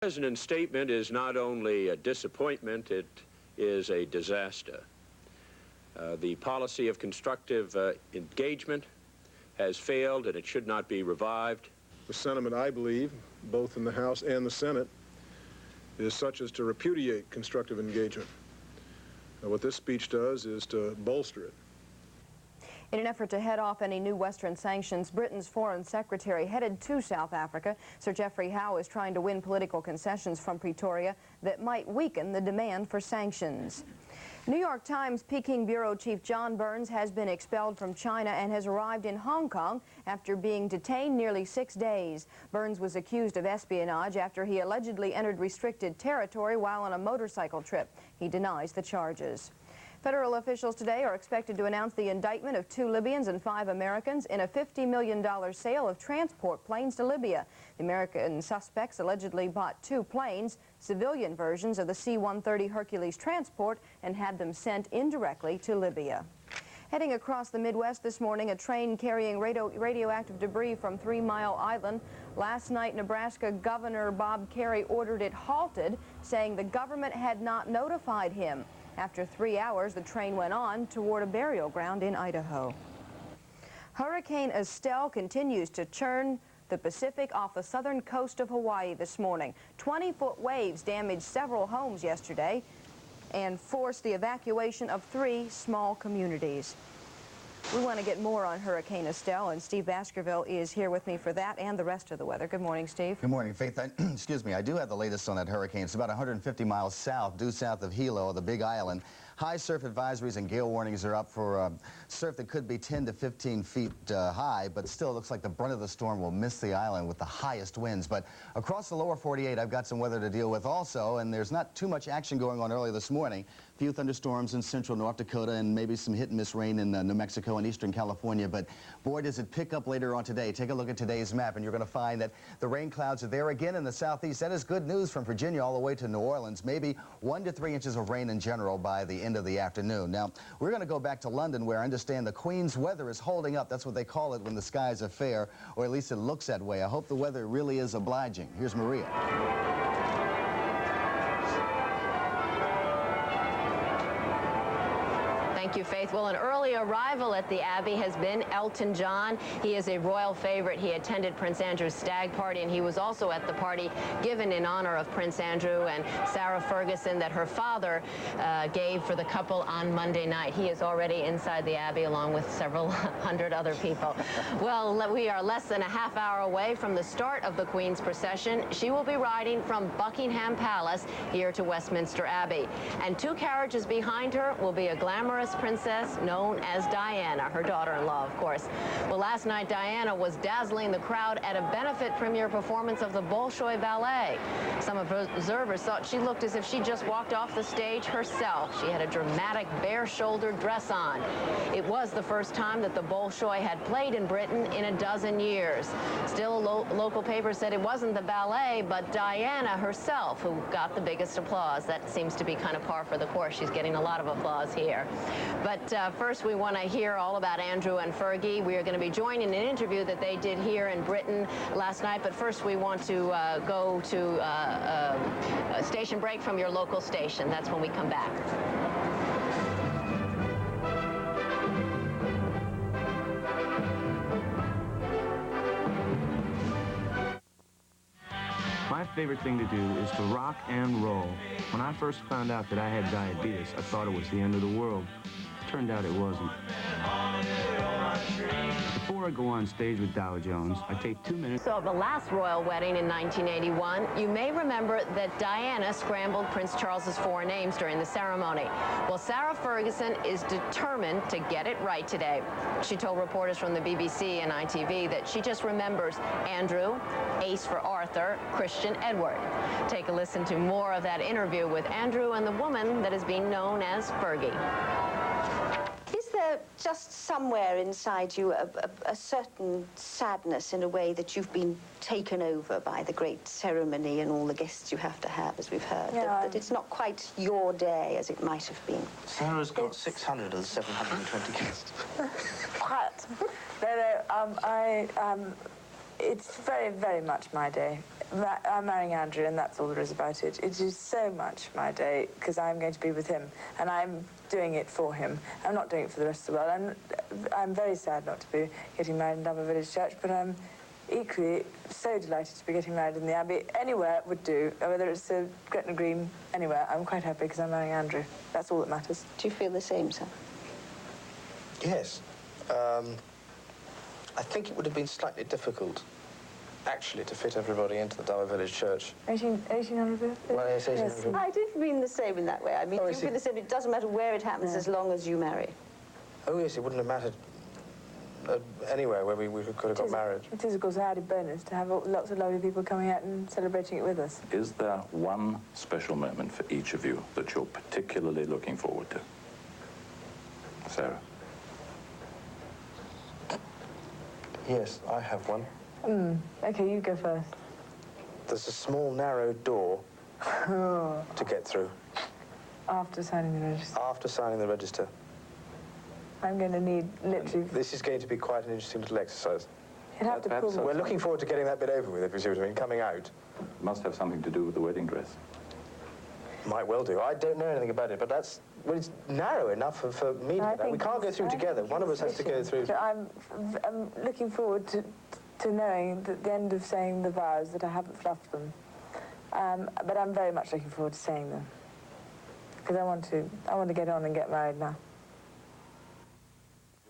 The President's statement is not only a disappointment, it is a disaster. The policy of constructive engagement has failed, and it should not be revived. The sentiment, I believe, both in the House and the Senate, is such as to repudiate constructive engagement. What this speech does is to bolster it. In an effort to head off any new Western sanctions, Britain's Foreign Secretary headed to South Africa. Sir Geoffrey Howe is trying to win political concessions from Pretoria that might weaken the demand for sanctions. New York Times Peking Bureau Chief John Burns has been expelled from China and has arrived in Hong Kong after being detained nearly 6 days. Burns was accused of espionage after he allegedly entered restricted territory while on a motorcycle trip. He denies the charges. Federal officials today are expected to announce the indictment of 2 Libyans and 5 Americans in a $50 million sale of transport planes to Libya. The American suspects allegedly bought 2 planes, civilian versions of the C-130 Hercules transport, and had them sent indirectly to Libya. Heading across the Midwest this morning, a train carrying radioactive debris from 3 Mile Island. Last night, Nebraska Governor Bob Kerrey ordered it halted, saying the government had not notified him. After 3 hours, the train went on toward a burial ground in Idaho. Hurricane Estelle continues to churn the Pacific off the southern coast of Hawaii this morning. 20-foot waves damaged several homes yesterday and forced the evacuation of 3 small communities. We want to get more on Hurricane Estelle, and Steve Baskerville is here with me for that and the rest of the weather. Good morning, Steve. Good morning, Faith. Excuse me. I do have the latest on that hurricane. It's about 150 miles south, due south of Hilo, the Big Island. High surf advisories and gale warnings are up for surf that could be 10 to 15 feet high, but still looks like the brunt of the storm will miss the island with the highest winds. But across the lower 48, I've got some weather to deal with also, and there's not too much action going on early this morning. A few thunderstorms in central North Dakota and maybe some hit-and-miss rain in New Mexico and eastern California, but boy, does it pick up later on today. Take a look at today's map, and you're going to find that the rain clouds are there again in the southeast. That is good news from Virginia all the way to New Orleans. Maybe 1 to 3 inches of rain in general by the end of the afternoon. Now, we're going to go back to London, where I understand the Queen's weather is holding up. That's what they call it when the skies are fair, or at least it looks that way. I hope the weather really is obliging. Here's Maria. Thank you, Faith. Well, an early arrival at the Abbey has been Elton John. He is a royal favorite. He attended Prince Andrew's stag party, and he was also at the party given in honor of Prince Andrew and Sarah Ferguson that her father gave for the couple on Monday night. He is already inside the Abbey along with several hundred other people. Well, we are less than a half hour away from the start of the Queen's procession. She will be riding from Buckingham Palace here to Westminster Abbey. And 2 carriages behind her will be a glamorous princess known as Diana, her daughter-in-law, of course. Well, last night, Diana was dazzling the crowd at a benefit premiere performance of the Bolshoi Ballet. Some observers thought she looked as if she just walked off the stage herself. She had a dramatic bare-shouldered dress on. It was the first time that the Bolshoi had played in Britain in a dozen years. Still, a local paper said it wasn't the ballet, but Diana herself who got the biggest applause. That seems to be kind of par for the course. She's getting a lot of applause here. But first, we want to hear all about Andrew and Fergie. We are going to be joined in an interview that they did here in Britain last night. But first, we want to go to a station break from your local station. That's when we come back. My favorite thing to do is to rock and roll. When I first found out that I had diabetes, I thought it was the end of the world. Turned out it wasn't. Before I go on stage with Dow Jones, I take 2 minutes. So, the last royal wedding in 1981, you may remember that Diana scrambled Prince Charles's 4 names during the ceremony. Well, Sarah Ferguson is determined to get it right today. She told reporters from the BBC and ITV that she just remembers Andrew, Ace for Arthur, Christian, Edward. Take a listen to more of that interview with Andrew and the woman that is being known as Fergie. Is there just somewhere inside you a certain sadness in a way that you've been taken over by the great ceremony and all the guests you have to have, as we've heard? Yeah. That it's not quite your day as it might have been. Sarah's got 600 of the 720 guests. What? No, it's very, very much my day. I'm marrying Andrew, and that's all there is about it. It is so much my day, because I'm going to be with him, and I'm doing it for him. I'm not doing it for the rest of the world. I'm very sad not to be getting married in Downsville Village Church, but I'm equally so delighted to be getting married in the Abbey. Anywhere would do, whether it's Gretna Green, anywhere. I'm quite happy because I'm marrying Andrew. That's all that matters. Do you feel the same, sir? Yes. I think it would have been slightly difficult, actually, to fit everybody into the Downsville Village Church. 1800 birthday? Well, yes, 1800. I did mean the same in that way. I mean, Oh, I you see. feel the same. It doesn't matter where it happens as long as you marry. Oh, yes, it wouldn't have mattered anywhere where we could have got married. It is, of course, a added bonus to have lots of lovely people coming out and celebrating it with us. Is there one special moment for each of you that you're particularly looking forward to? Sarah? Yes, I have one. OK, you go first. There's a small, narrow door to get through. After signing the register. After signing the register. I'm going to need literally... This is going to be quite an interesting little exercise. You'd have to pull... We're looking forward to getting that bit over with, if you see what I mean, coming out. Must have something to do with the wedding dress. Might well do. I don't know anything about it, but that's... Well, it's narrow enough for me to get that. We can't go through together. One of us has to go through. So I'm looking forward to knowing at the end of saying the vows that I haven't fluffed them. But I'm very much looking forward to saying them. Because I want to get on and get married now.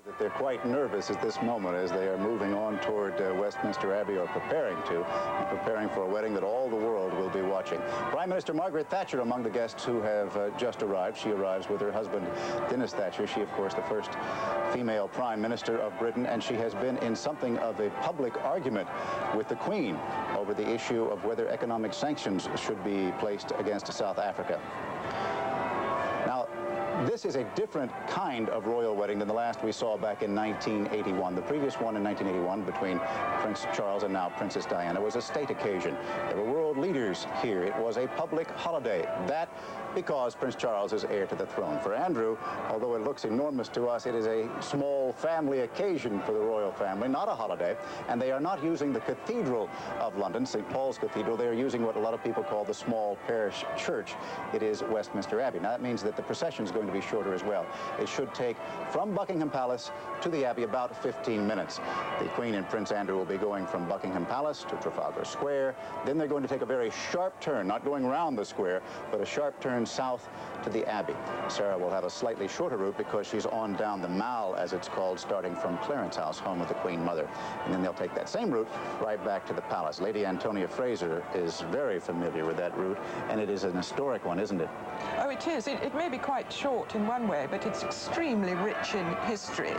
That they're quite nervous at this moment as they are moving on toward Westminster Abbey, or preparing for a wedding that all the world will be watching. Prime Minister Margaret Thatcher among the guests who have just arrived. She arrives with her husband, Dennis Thatcher. She, of course, the first female Prime Minister of Britain, and she has been in something of a public argument with the Queen over the issue of whether economic sanctions should be placed against South Africa. Now, this is a different kind of royal wedding than the last we saw back in 1981. The previous one in 1981 between Prince Charles and now Princess Diana was a state occasion. There were world leaders here. It was a public holiday. That because Prince Charles is heir to the throne. For Andrew, although it looks enormous to us, it is a small family occasion for the royal family, not a holiday. And they are not using the Cathedral of London, St. Paul's Cathedral. They are using what a lot of people call the small parish church. It is Westminster Abbey. Now, that means that the procession is going to be shorter as well. It should take from Buckingham Palace to the Abbey about 15 minutes. The Queen and Prince Andrew will be going from Buckingham Palace to Trafalgar Square. Then they're going to take a very sharp turn, not going around the square, but a sharp turn south to the Abbey. Sarah will have a slightly shorter route because she's on down the Mall, as it's called, starting from Clarence House, home of the Queen Mother. And then they'll take that same route right back to the palace. Lady Antonia Fraser is very familiar with that route, and it is an historic one, isn't it? Oh, it is. It may be quite short in one way, but it's extremely rich in history.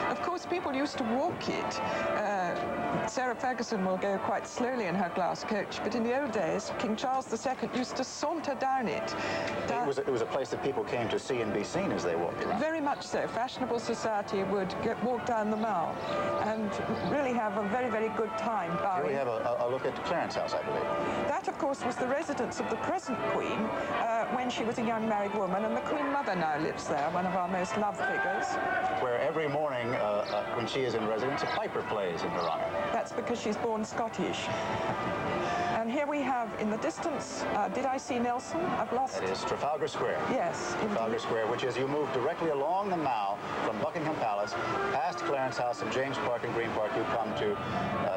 Of course, people used to walk it. Sarah Ferguson will go quite slowly in her glass coach, but in the old days, King Charles II used to saunter down it. It was a place that people came to see and be seen as they walked around. Very much so. Fashionable society would walk down the Mall and really have a very, very good time. Here we have a look at Clarence House, I believe. That, of course, was the residence of the present Queen when she was a young married woman, and the Queen Mother now lives there, one of our most loved figures. Where every morning, when she is in residence, a piper plays in her honor. That's because she's born Scottish. And here we have, in the distance, did I see Nelson? I've lost... That is Trafalgar Square. Yes. Trafalgar Square, which is you move directly along the Mall from Buckingham Palace, past Clarence House and James Park and Green Park, you come to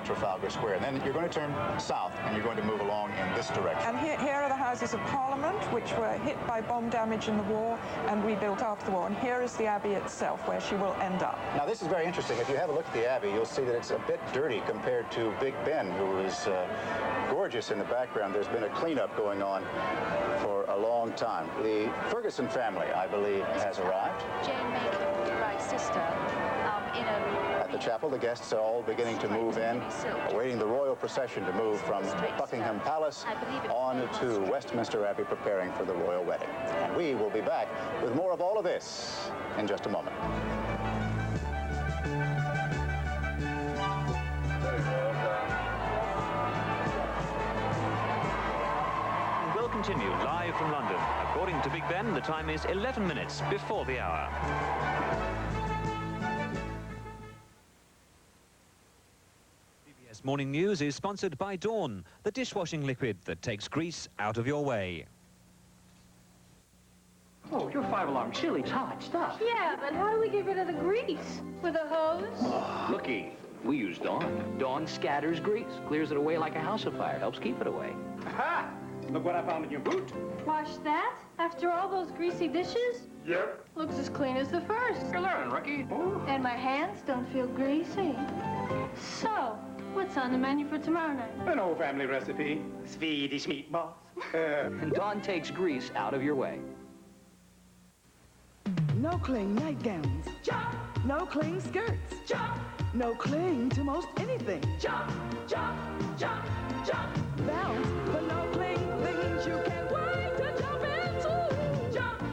Trafalgar Square. And then you're going to turn south, and you're going to move along in this direction. And here are the Houses of Parliament, which were hit by bomb damage in the war and rebuilt after the war. And here is the Abbey itself, where she will end up. Now, this is very interesting. If you have a look at the Abbey, you'll see that it's a bit dirty compared to Big Ben, who is gorgeous in the background. There's been a cleanup going on for a long time. The Ferguson family, I believe, has arrived. Jane Macon, right sister, At the chapel, the guests are all beginning to move in, awaiting the royal procession to move from Buckingham Palace on to Westminster Abbey, preparing for the royal wedding. And we will be back with more of all of this in just a moment. We'll continue live from London. According to Big Ben, the time is 11 minutes before the hour. CBS Morning News is sponsored by Dawn, the dishwashing liquid that takes grease out of your way. Oh, your 5-alarm chili's hot stuff. Yeah, but how do we get rid of the grease? With a hose? Looky, we use Dawn. Dawn scatters grease, clears it away like a house of fire, helps keep it away. Aha! Look what I found in your boot. Wash that? After all those greasy dishes? Yep. Looks as clean as the first. You're learning, rookie. Oh. And my hands don't feel greasy. So, what's on the menu for tomorrow night? An old family recipe. Swedish meatballs. And Dawn takes grease out of your way. No cling nightgowns. Jump. No cling skirts. Jump. No cling to most anything. Jump, jump, jump, jump. Bounce, but no cling things you can't wait to jump into. Jump.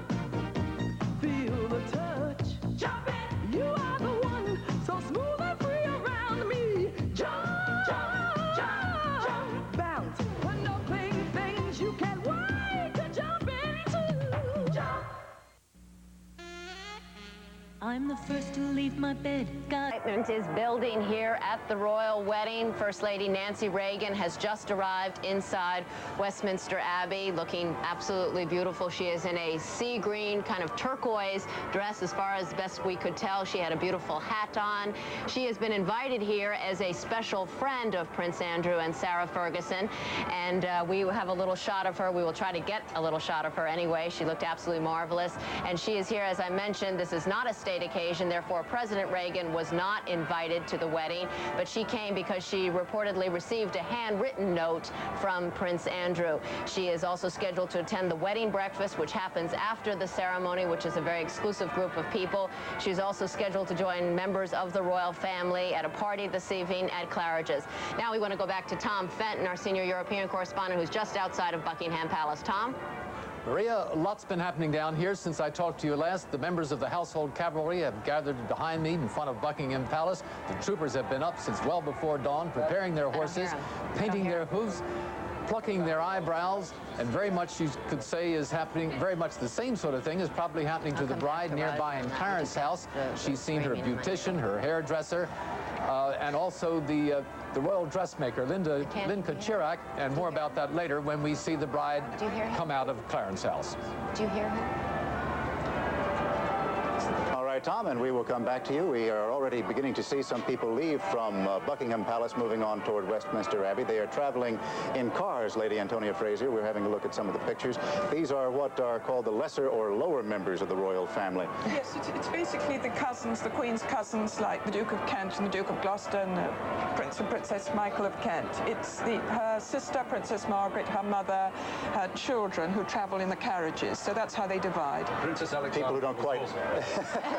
Feel the touch. Jump in. You are the one, so smooth and free around me. Jump, jump, jump, jump. Bounce, but no cling things you can't wait to jump into. Jump. I'm the first to leave my bed. Excitement is building here at the royal wedding. First Lady Nancy Reagan has just arrived inside Westminster Abbey, looking absolutely beautiful. She is in a sea green, kind of turquoise dress, as far as best we could tell. She had a beautiful hat on. She has been invited here as a special friend of Prince Andrew and Sarah Ferguson, and we have a little shot of her. We will try to get a little shot of her anyway. She looked absolutely marvelous, and she is here, as I mentioned. This is not a state occasion, therefore President Reagan was not invited to the wedding, but she came because she reportedly received a handwritten note from Prince Andrew. She is also scheduled to attend the wedding breakfast, which happens after the ceremony, which is a very exclusive group of people. She's also scheduled to join members of the royal family at a party this evening at Claridge's. Now we want to go back to Tom Fenton, our senior European correspondent, who's just outside of Buckingham Palace. Tom? Maria, a lot's been happening down here since I talked to you last. The members of the household cavalry have gathered behind me in front of Buckingham Palace. The troopers have been up since well before dawn, preparing their horses, painting their hooves, plucking their eyebrows, and very much you could say is happening, very much the same sort of thing is probably happening to the bride nearby in Clarence House. She's seen her beautician, her hairdresser, and also the royal dressmaker, Linka Chirac, and more about that later when we see the bride come out of Clarence House. Do you hear him? All right, Tom, and we will come back to you. We are already beginning to see some people leave from Buckingham Palace, moving on toward Westminster Abbey. They are traveling in cars, Lady Antonia Fraser. We're having a look at some of the pictures. These are what are called the lesser or lower members of the royal family. Yes, it's basically the cousins, the Queen's cousins, like the Duke of Kent and the Duke of Gloucester and Prince and Princess Michael of Kent. It's her sister, Princess Margaret, her mother, her children who travel in the carriages. So that's how they divide. Princess Alexandra. People who don't quite...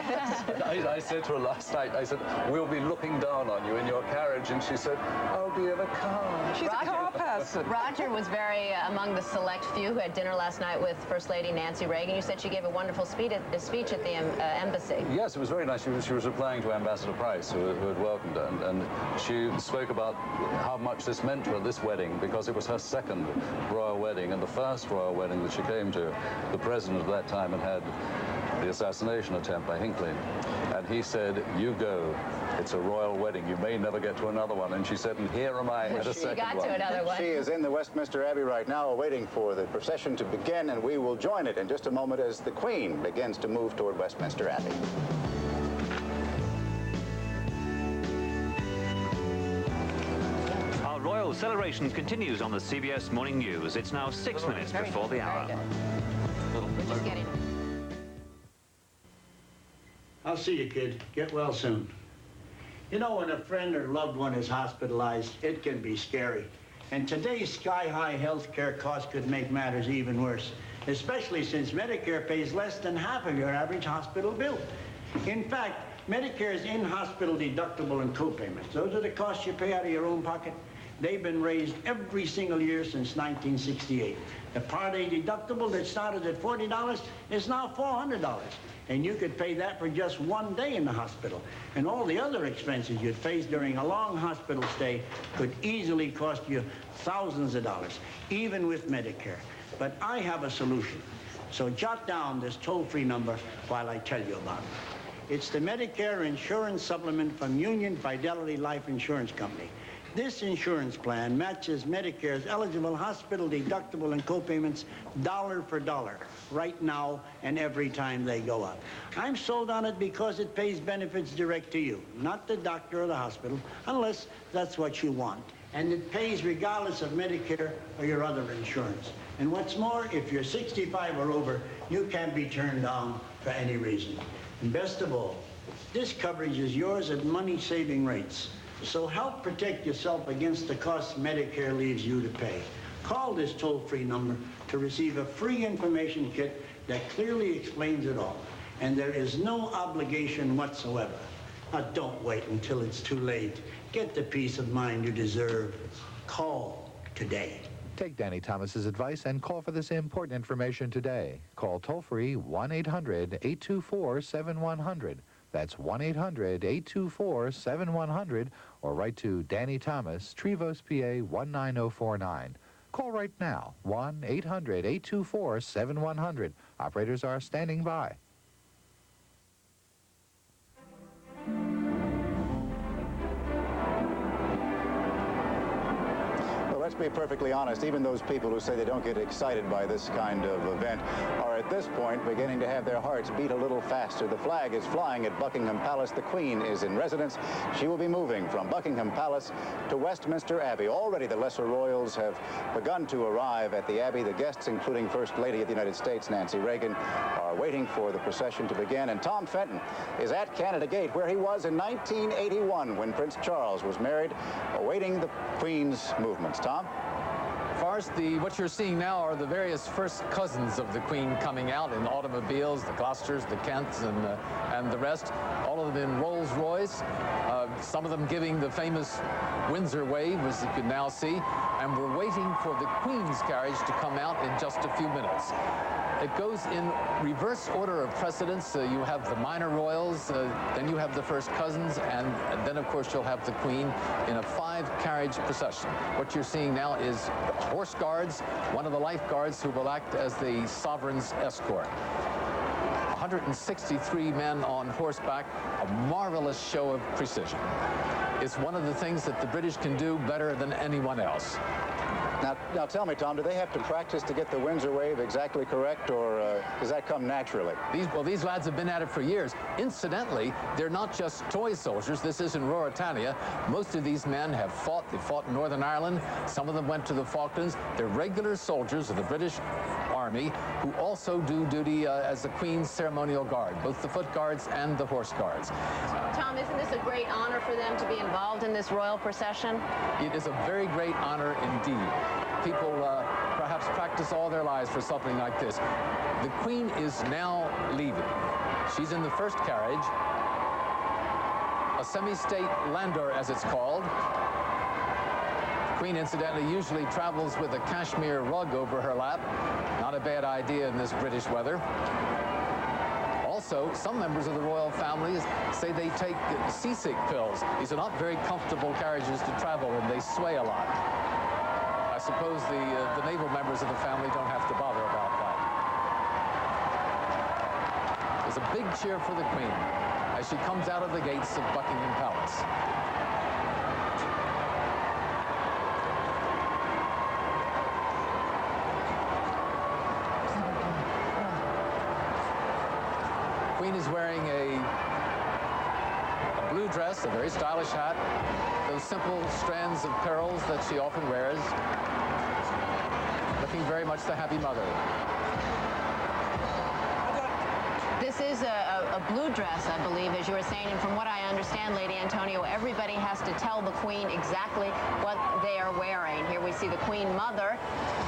I said to her last night, I said, we'll be looking down on you in your carriage, and she said, I'll be in a car. She's a car person. Roger was very among the select few who had dinner last night with First Lady Nancy Reagan. You said she gave a wonderful speech at the embassy. Yes, it was very nice. She was replying to Ambassador Price, who had welcomed her, and she spoke about how much this meant to her, this wedding, because it was her second royal wedding, and the first royal wedding that she came to, the president at that time had the assassination attempt by Hinckley. And he said, you go. It's a royal wedding. You may never get to another one. And she said, and here am I at a second one. She got to another one. She is in the Westminster Abbey right now, waiting for the procession to begin, and we will join it in just a moment as the Queen begins to move toward Westminster Abbey. Our royal celebration continues on the CBS Morning News. It's now 6 minutes before the hour. We're just getting... I'll see you, kid. Get well soon. You know, when a friend or loved one is hospitalized, it can be scary. And today's sky-high health care costs could make matters even worse, especially since Medicare pays less than half of your average hospital bill. In fact, Medicare's in-hospital deductible and co-payments, those are the costs you pay out of your own pocket. They've been raised every single year since 1968. The Part A deductible that started at $40 is now $400. And you could pay that for just one day in the hospital. And all the other expenses you'd face during a long hospital stay could easily cost you thousands of dollars, even with Medicare. But I have a solution. So jot down this toll-free number while I tell you about it. It's the Medicare Insurance Supplement from Union Fidelity Life Insurance Company. This insurance plan matches Medicare's eligible hospital deductible and co-payments dollar for dollar, right now and every time they go up. I'm sold on it because it pays benefits direct to you, not the doctor or the hospital, unless that's what you want. And it pays regardless of Medicare or your other insurance. And what's more, if you're 65 or over, you can't be turned down for any reason. And best of all, this coverage is yours at money-saving rates. So help protect yourself against the costs Medicare leaves you to pay. Call this toll-free number to receive a free information kit that clearly explains it all. And there is no obligation whatsoever. Now, don't wait until it's too late. Get the peace of mind you deserve. Call today. Take Danny Thomas's advice and call for this important information today. Call toll-free 1-800-824-7100. That's 1-800-824-7100, or write to Danny Thomas, Trevose, PA 19049. Call right now, 1-800-824-7100. Operators are standing by. Let's be perfectly honest, even those people who say they don't get excited by this kind of event are at this point beginning to have their hearts beat a little faster. The flag is flying at Buckingham Palace. The Queen is in residence. She will be moving from Buckingham Palace to Westminster Abbey. Already the lesser royals have begun to arrive at the Abbey. The guests, including First Lady of the United States, Nancy Reagan, are waiting for the procession to begin. And Tom Fenton is at Canada Gate, where he was in 1981 when Prince Charles was married, awaiting the Queen's movements. Tom? As far as what you're seeing now are the various first cousins of the Queen coming out in automobiles, the Gloucesters, the Kents, and the rest, all of them in Rolls-Royce, some of them giving the famous Windsor wave, as you can now see, and we're waiting for the Queen's carriage to come out in just a few minutes. It goes in reverse order of precedence. You have the minor royals, then you have the first cousins, and then, of course, you'll have the Queen in a 5-carriage procession. What you're seeing now is horse guards, one of the lifeguards who will act as the sovereign's escort. 163 men on horseback, a marvelous show of precision. It's one of the things that the British can do better than anyone else. Now tell me, Tom, do they have to practice to get the Windsor wave exactly correct, or does that come naturally? These lads have been at it for years. Incidentally, they're not just toy soldiers. This isn't Ruritania. Most of these men have fought. They fought in Northern Ireland. Some of them went to the Falklands. They're regular soldiers of the British Army who also do duty as the Queen's ceremonial guard, both the foot guards and the horse guards. Tom, isn't this a great honor for them to be involved in this royal procession? It is a very great honor indeed. People perhaps practice all their lives for something like this. The Queen is now leaving. She's in the first carriage, a semi-state landau, as it's called. The Queen, incidentally, usually travels with a cashmere rug over her lap. Not a bad idea in this British weather. Also, some members of the royal family say they take seasick pills. These are not very comfortable carriages to travel in. They sway a lot. I suppose the naval members of the family don't have to bother about that. There's a big cheer for the Queen as she comes out of the gates of Buckingham Palace. The Queen is wearing a blue dress, a very stylish hat, those simple strands of pearls that she often wears, looking very much the happy mother. This is a blue dress, I believe, as you were saying, and from what I understand, Lady Antonio, everybody has to tell the Queen exactly what they are wearing. Here we see the Queen Mother,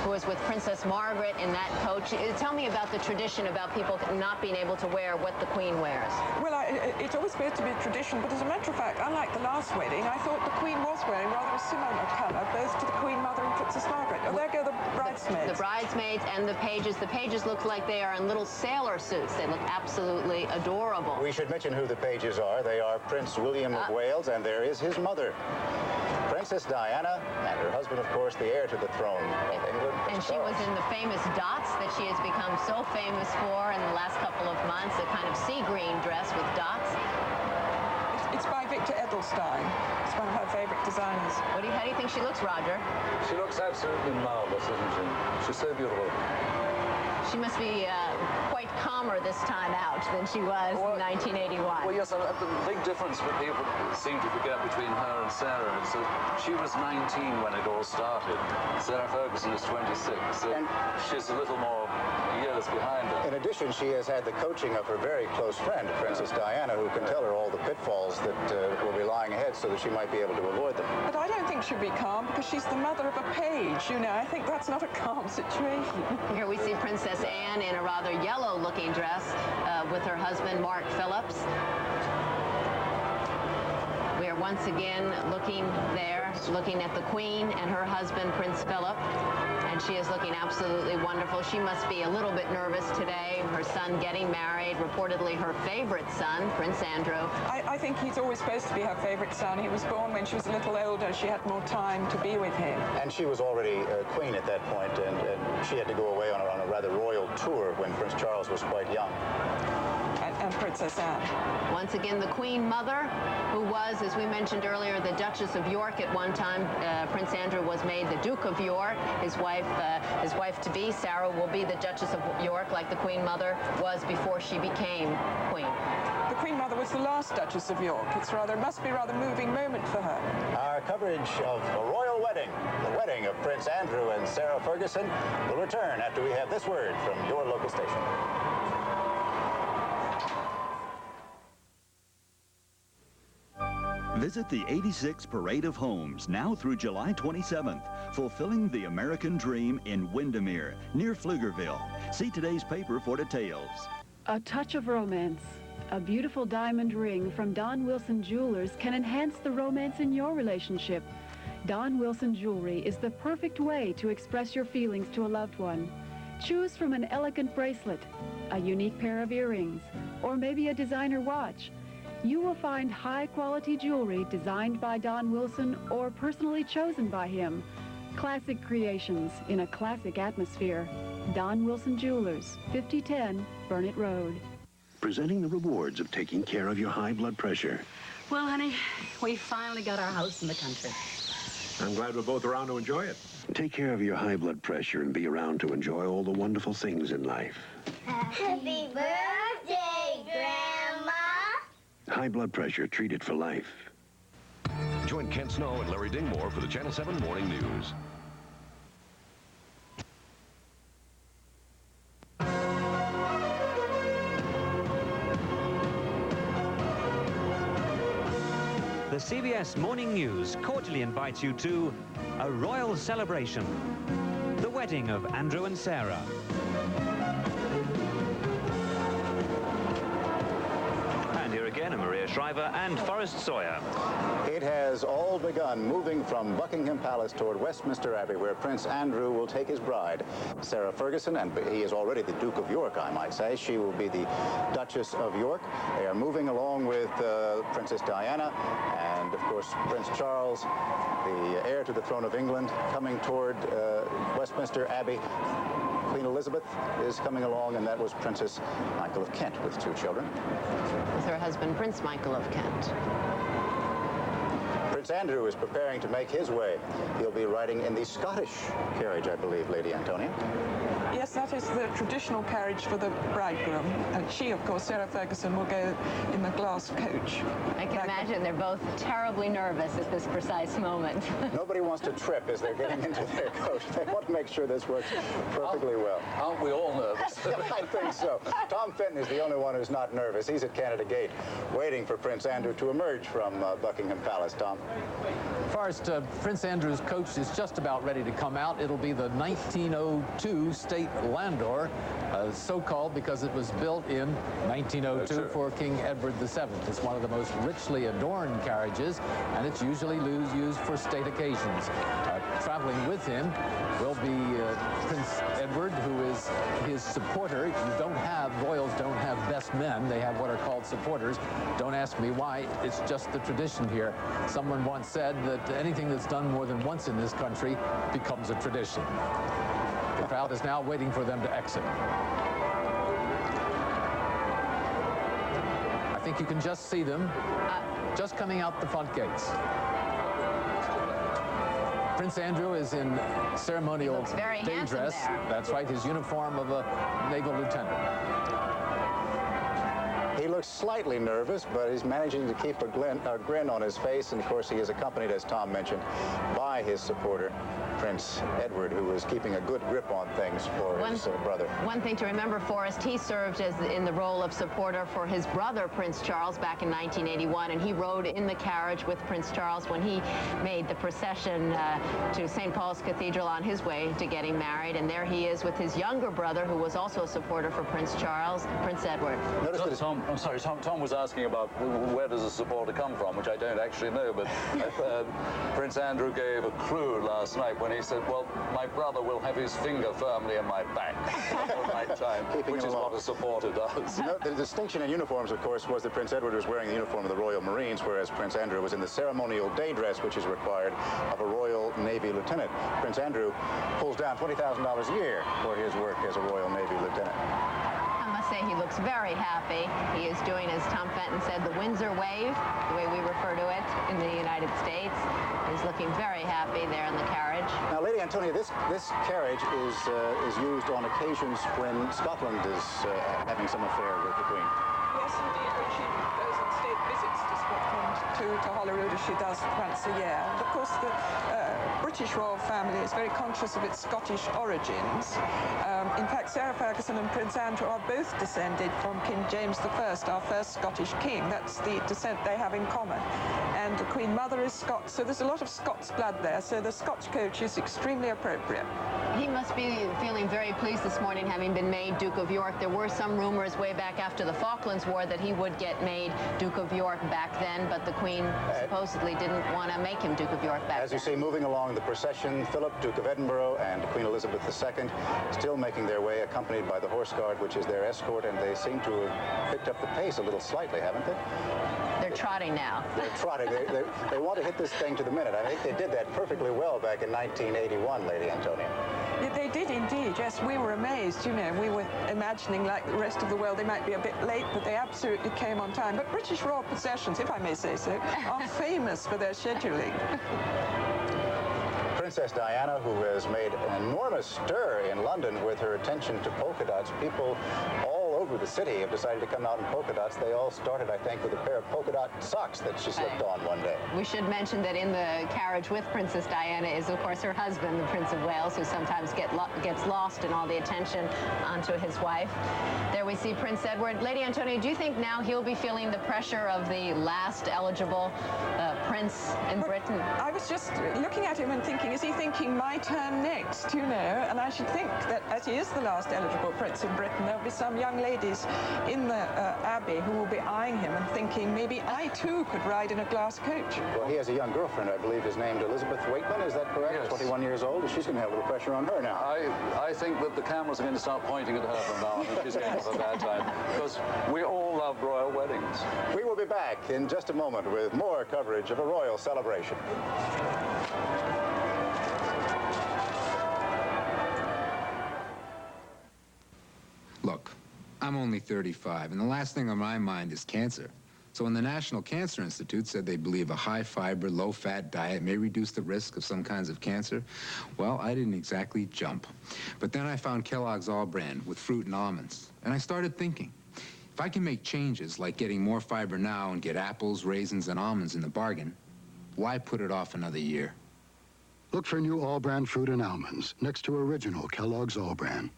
who is with Princess Margaret in that coach. Tell me about the tradition about people not being able to wear what the Queen wears. Well, it's always supposed to be a tradition, but as a matter of fact, unlike the last wedding, I thought the Queen was wearing rather a similar colour, both to the Queen Mother and Princess Margaret. Oh, there go the bridesmaids. The bridesmaids and the pages. The pages look like they are in little sailor suits. They look absolutely adorable. We should mention who the pages are. They are Prince William of Wales, and there is his mother, Princess Diana, and her husband, of course, the heir to the throne of England. And she was in the famous dots that she has become so famous for in the last couple of months, a kind of sea green dress with dots. It's It's by Victor Edelstein. It's one of her favorite designers. How do you think she looks, Roger? She looks absolutely marvelous, isn't she? She's so beautiful. She must be quite calmer this time out than she was in 1981. Well, yes, the big difference that people seem to forget between her and Sarah is that she was 19 when it all started. Sarah Ferguson is 26, so she's a little more years behind her. In addition, she has had the coaching of her very close friend, Princess Diana, who can tell her all the pitfalls that will be lying ahead so that she might be able to avoid them. But I don't think she'll be calm because she's the mother of a page, you know. I think that's not a calm situation. Here we see Princess Anne in a rather yellow-looking dress with her husband, Mark Phillips. We are once again looking at the Queen and her husband, Prince Philip. And she is looking absolutely wonderful. She must be a little bit nervous today. Her son getting married, reportedly her favorite son, Prince Andrew. I think he's always supposed to be her favorite son. He was born when she was a little older. She had more time to be with him. And she was already queen at that point, and she had to go away on a rather royal tour when Prince Charles was quite young. And Princess Anne. Once again, the Queen Mother, who was, as we mentioned earlier, the Duchess of York at one time. Prince Andrew was made the Duke of York. His wife-to-be, Sarah, will be the Duchess of York, like the Queen Mother was before she became Queen. The Queen Mother was the last Duchess of York. It must be a rather moving moment for her. Our coverage of a royal wedding, the wedding of Prince Andrew and Sarah Ferguson, will return after we have this word from your local station. Visit the 86 Parade of Homes now through July 27th, fulfilling the American dream in Windermere, near Pflugerville. See today's paper for details. A touch of romance. A beautiful diamond ring from Don Wilson Jewelers can enhance the romance in your relationship. Don Wilson Jewelry is the perfect way to express your feelings to a loved one. Choose from an elegant bracelet, a unique pair of earrings, or maybe a designer watch. You will find high-quality jewelry designed by Don Wilson or personally chosen by him. Classic creations in a classic atmosphere. Don Wilson Jewelers, 5010 Burnett Road. Presenting the rewards of taking care of your high blood pressure. Well, honey, we finally got our house in the country. I'm glad we're both around to enjoy it. Take care of your high blood pressure and be around to enjoy all the wonderful things in life. Happy birthday, Grandma! High blood pressure treated for life. Join Kent Snow and Larry Dingmore for the Channel 7 Morning News. The CBS Morning News cordially invites you to a royal celebration, the wedding of Andrew and Sarah. And here again are Maria Shriver and Forrest Sawyer. It has all begun, moving from Buckingham Palace toward Westminster Abbey, where Prince Andrew will take his bride, Sarah Ferguson, and he is already the Duke of York, I might say. She will be the Duchess of York. They are moving along with Princess Diana and, of course, Prince Charles, the heir to the throne of England, coming toward Westminster Abbey. Queen Elizabeth is coming along, and that was Princess Michael of Kent with 2 children. With her husband, Prince Michael of Kent. Prince Andrew is preparing to make his way. He'll be riding in the Scottish carriage, I believe, Lady Antonia. Yes, that is the traditional carriage for the bridegroom. And she, of course, Sarah Ferguson, will go in the glass coach. I can imagine they're both terribly nervous at this precise moment. Nobody wants to trip as they're getting into their coach. They want to make sure this works perfectly well. Aren't we all nervous? I think so. Tom Fenton is the only one who's not nervous. He's at Canada Gate, waiting for Prince Andrew to emerge from Buckingham Palace. Tom? First, Prince Andrew's coach is just about ready to come out. It'll be the 1902 State Landor, so-called because it was built in 1902 for King Edward VII. It's one of the most richly adorned carriages, and it's usually used for state occasions. Traveling with him will be Prince Edward, who is his supporter. Royals don't have best men. They have what are called supporters. Don't ask me why. It's just the tradition here. Someone once said that anything that's done more than once in this country becomes a tradition. The crowd is now waiting for them to exit. I think you can just see them just coming out the front gates. Prince Andrew is in ceremonial day dress. That's right, his uniform of a naval lieutenant. He looks slightly nervous, but he's managing to keep a grin on his face. And of course, he is accompanied, as Tom mentioned, by his supporter, Prince Edward, who is keeping a good grip on things for his brother. One thing to remember, Forrest, he served in the role of supporter for his brother, Prince Charles, back in 1981, and he rode in the carriage with Prince Charles when he made the procession to St. Paul's Cathedral on his way to getting married. And there he is with his younger brother, who was also a supporter for Prince Charles, Prince Edward. I'm sorry, Tom was asking about where does the supporter come from, which I don't actually know, but Prince Andrew gave a clue last night when he said, well, my brother will have his finger firmly in my back all my time, which is what a supporter does. No, the distinction in uniforms, of course, was that Prince Edward was wearing the uniform of the Royal Marines, whereas Prince Andrew was in the ceremonial day dress, which is required of a Royal Navy lieutenant. Prince Andrew pulls down $20,000 a year for his work as a Royal Navy lieutenant. I must say he looks very happy. He is doing, as Tom Fenton said, the Windsor wave, the way we refer to it in the United States. He's looking very happy there in the carriage. Now, Lady Antonia, this carriage is used on occasions when Scotland is having some affair with the Queen. Yes, indeed. When she goes on state visits to Scotland, to Holyrood, as she does once a year. And of course, the British royal family is very conscious of its Scottish origins. In fact, Sarah Ferguson and Prince Andrew are both descended from King James I, our first Scottish king. That's the descent they have in common. And the Queen Mother is Scots, so there's a lot of Scots blood there. So the Scotch coach is extremely appropriate. He must be feeling very pleased this morning, having been made Duke of York. There were some rumors way back after the Falklands War that he would get made Duke of York back then, but the Queen supposedly didn't want to make him Duke of York back then. As you see, moving along the procession, Philip, Duke of Edinburgh, and Queen Elizabeth II still making their way, accompanied by the Horse Guard, which is their escort, and they seem to have picked up the pace a little slightly, haven't they? They're trotting now. They're trotting. They want to hit this thing to the minute. I think they did that perfectly well back in 1981, Lady Antonia. Yeah, they did indeed. Yes, we were amazed, you know. We were imagining, like the rest of the world, they might be a bit late, but they absolutely came on time. But British royal processions, if I may say so, are famous for their scheduling. Princess Diana, who has made an enormous stir in London with her attention to polka dots. People all over the city have decided to come out in polka dots. They all started, I think, with a pair of polka dot socks that she slipped on one day. We should mention that in the carriage with Princess Diana is, of course, her husband, the Prince of Wales, who sometimes gets lost in all the attention onto his wife. There we see Prince Edward. Lady Antonia, do you think now he'll be feeling the pressure of the last eligible prince in Britain? I was just looking at him and thinking, is he thinking my turn next, you know? And I should think that as he is the last eligible prince in Britain, there'll be some young ladies in the Abbey who will be eyeing him and thinking, maybe I too could ride in a glass coach. Well, he has a young girlfriend, I believe, is named Elizabeth Wakeman, is that correct? Yes. 21 years old. She's going to have a little pressure on her now. I think that the cameras are going to start pointing at her from now on, and she's going to have a bad time, because we all love royal weddings. We will be back in just a moment with more coverage of a royal celebration. Look, I'm only 35, and the last thing on my mind is cancer. So when the National Cancer Institute said they believe a high-fiber, low-fat diet may reduce the risk of some kinds of cancer, well, I didn't exactly jump. But then I found Kellogg's All Brand with fruit and almonds, and I started thinking, if I can make changes like getting more fiber now and get apples, raisins, and almonds in the bargain, why put it off another year? Look for new All Brand fruit and almonds next to original Kellogg's All Brand.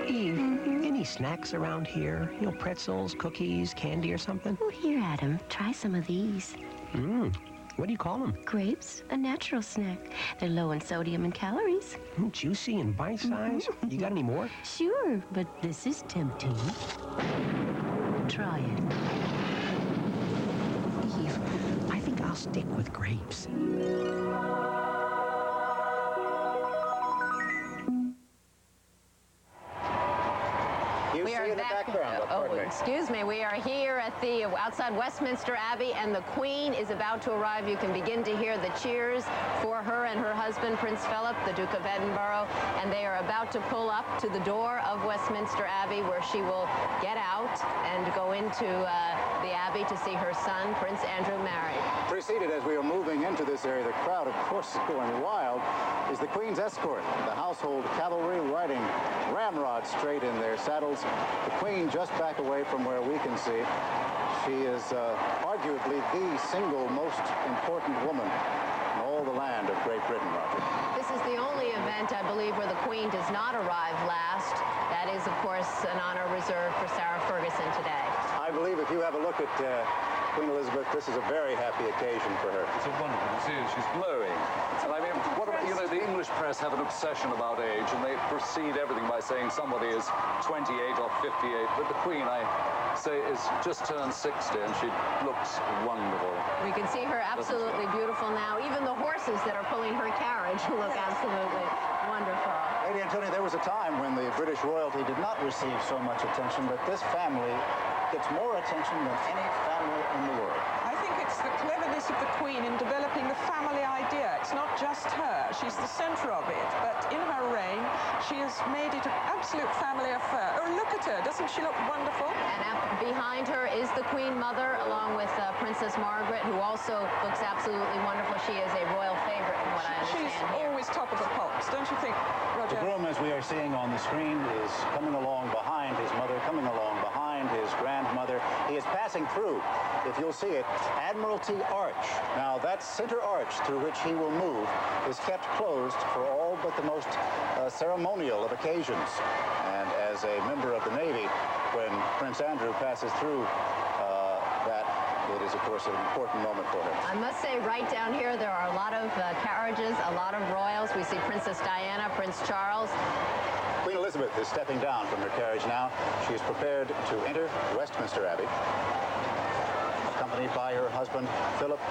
Eve, any snacks around here? You know, pretzels, cookies, candy or something? Oh, here, Adam. Try some of these. What do you call them? Grapes, a natural snack. They're low in sodium and calories. Juicy and bite-sized. You got any more? Sure, but this is tempting. Try it. Eve, I think I'll stick with grapes. We are are in the back. background. Oh, excuse me. We are here at the outside Westminster Abbey, and the Queen is about to arrive. You can begin to hear the cheers for her and her husband, Prince Philip, the Duke of Edinburgh, and they are about to pull up to the door of Westminster Abbey, where she will get out and go into the Abbey to see her son, Prince Andrew, married. Preceded as we are moving into this area, the crowd, of course, is going wild, is the Queen's escort, the household cavalry riding ramrods straight in their saddles. The Queen just back away from where we can see. She is arguably the single most important woman in all the land of Great Britain, Roger. This is the only event, I believe, where the Queen does not arrive last. That is, of course, an honor reserved for Sarah Ferguson today. I believe if you have a look at Queen Elizabeth, this is a very happy occasion for her. It's a wonderful to see her. She's glowing. And I mean, what about, you know, the English press have an obsession about age, and they precede everything by saying somebody is 28 or 58. But the Queen, I say, is just turned 60, and she looks wonderful. We can see her absolutely beautiful now. Even the horses that are pulling her carriage look absolutely wonderful. Lady Antonia, there was a time when the British royalty did not receive so much attention, but this family gets more attention than any family in the world. I think it's the cleverness of the Queen in developing the family idea. It's not just her. She's the center of it. But in her reign, she has made it an absolute family affair. Oh, look at her. Doesn't she look wonderful? And behind her is the Queen Mother, along with Princess Margaret, who also looks absolutely wonderful. She is a royal favorite, from what I understand. She's always top of the pops, don't you think, Roger? The groom, as we are seeing on the screen, is coming along behind his mother, coming along behind his grandmother. He is passing through, if you'll see it, Admiralty Arch. Now, that center arch through which he will move is kept closed for all but the most ceremonial of occasions. And as a member of the Navy, when Prince Andrew passes through it is, of course, an important moment for him. I must say, right down here, there are a lot of carriages, a lot of royals. We see Princess Diana, Prince Charles. Queen Elizabeth is stepping down from her carriage now. She is prepared to enter Westminster Abbey, accompanied by her husband, Philip,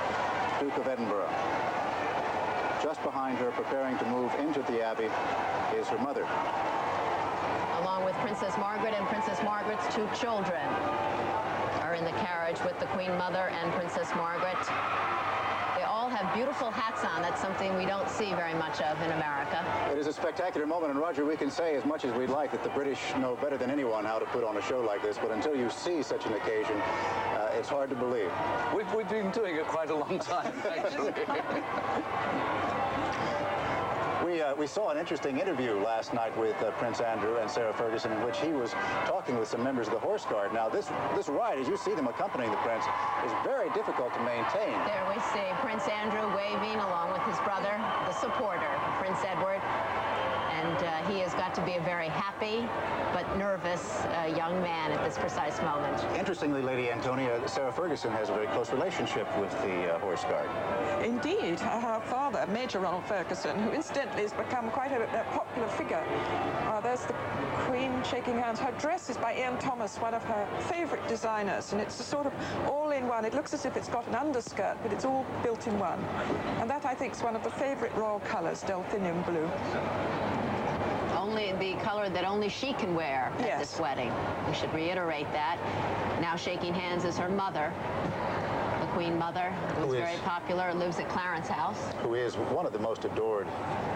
Duke of Edinburgh. Just behind her, preparing to move into the Abbey, is her mother. Along with Princess Margaret and Princess Margaret's two children are in the carriage with the Queen Mother and Princess Margaret. They all have beautiful hats on. That's something we don't see very much of in America. It is a spectacular moment, and Roger, we can say as much as we'd like that the British know better than anyone how to put on a show like this, but until you see such an occasion, it's hard to believe. We've been doing it quite a long time, actually. We saw an interesting interview last night with Prince Andrew and Sarah Ferguson, in which he was talking with some members of the Horse Guard. Now, this ride, as you see them accompanying the Prince, is very difficult to maintain. There we see Prince Andrew waving along with his brother, the supporter, Prince Edward. And he has got to be a very happy but nervous young man at this precise moment. Interestingly, Lady Antonia, Sarah Ferguson has a very close relationship with the Horse Guard. Indeed. Her father, Major Ronald Ferguson, who incidentally has become quite a popular figure. There's the Queen shaking hands. Her dress is by Ian Thomas, one of her favorite designers, and it's a sort of all-in-one. It looks as if it's got an underskirt, but it's all built in one. And that, I think, is one of the favorite royal colors, Delphinium blue. Only the color that only she can wear at this wedding. We should reiterate that. Now shaking hands is her mother, the Queen Mother, who's very popular and lives at Clarence House. Who is one of the most adored